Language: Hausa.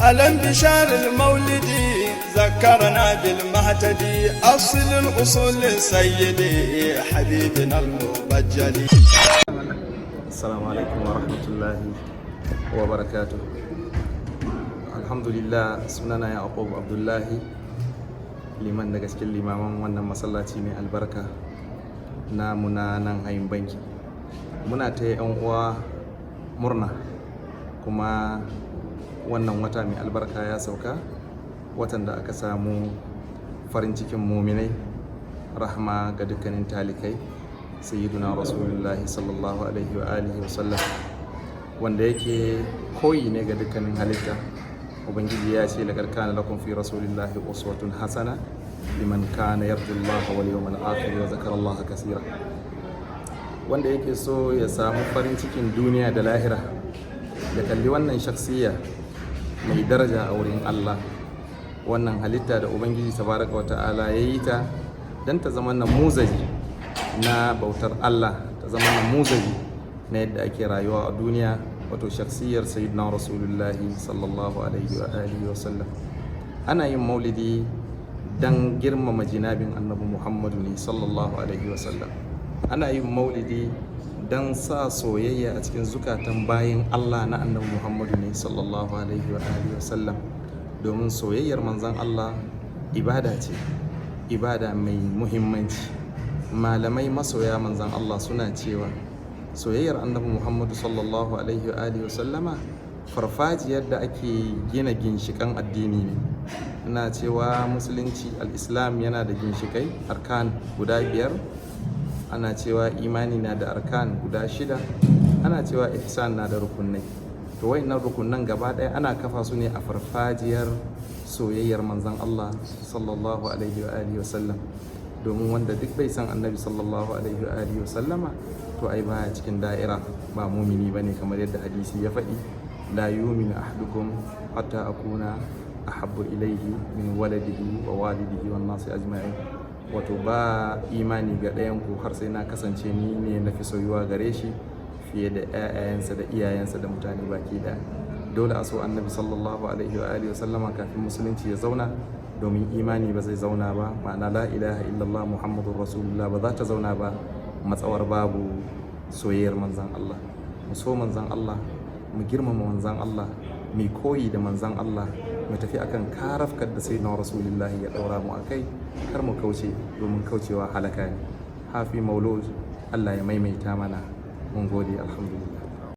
ألم بشار المولد ذكرنا بالمهتدي أصل الأصول سيدي حبيبنا المبجل. السلام عليكم ورحمة الله وبركاته. الحمد لله. sunana Yaqub Abdullahi, liman daga cikin limaman wannan masallaci mai albarka namu na nan hayin banki. Muna ta yan uwa murna, kuma wannan wata mai albarka ya sauka, watan da aka samu farin cikin muminai, rahma ga dukkanin talikai, sayyiduna rasulullahi sallallahu alaihi wa alihi wa sallam, wanda yake koyi ne ga dukkanin halitta. Ubangiji ya ce laqad kana lakum fi rasulillahi uswatun hasana liman kana yarju Allah wal yawmal akhir wa zakara Allah kaseera. Wanda yake so ya samu farin cikin duniya da lahira, ya kalli wannan shakhsiyya mai daraja a wurin Allah, wannan halitta da Ubangiji tabaraka wa ta'ala ya yi ta don ta zama namuzaji na bautar Allah, ta zama namuzaji na yadda ake rayuwa a duniya, wato shakhsiyar sayyidina rasulullahi sallallahu alaihi wa alihi wa sallam. Ana yin maulidi don girmama jinabin annabi Muhammadu ne sallallahu alaihi wa sallam. Ana yin maulidi don sa soyayya a cikin zukatan bayin Allah na annabi Muhammadu ne sallallahu alaihi wa alihi wa sallam, domin soyayyar manzon Allah ibada ce, ibada mai muhimmanci. Malamai masoya manzon Allah suna cewa soyayyar annabi Muhammadu sallallahu alaihi wa alihi wa sallama farfajiyar da ake gina ginshikan addini ne. Ina cewa musulunci al-islam yana da ginshikai arkan guda 5, ana cewa imani na da arkan guda 6, ana cewa ihsan na da rukunai. To wayannan rukunan gaba ɗaya ana kafa su ne a farfajiyar soyayyar manzon Allah sallallahu alaihi wa alihi wasallam, domin wanda duk bai san annabi sallallahu alaihi wa alihi wasallama to ai baya cikin da'ira, ba mumini bane, kamar yadda hadisi ya faɗi, la yu'minu ahadukum hatta akuna ahabbu ilayhi min waladihi wa walidihi wan nasi ajma'in. Wato ba imani ga ɗayanku har sai na kasance ni ne na fi soyuwa gare shi fiye da ƴaƴayensa da iyayensa da mutane baki ɗaya. Dole a so annabi sallallahu alaihi wa alihi wasallama kafin musulunci ya zauna, domin imani ba zai zauna ba, ma'ana la ilaha illallah muhammadur rasulullah ba za ta zauna ba matsawar babu soyayyar manzan Allah. Mu so manzan Allah, mu girmama manzan Allah, mu koyi da manzan Allah, mu tafi akan karafkar da sayyidina rasulullahi ya daura mu akai, kar mu kauce, domin kaucewa halaka ne. Hafi maulud, Allah ya maimaita mana. Mun gode, alhamdulillah.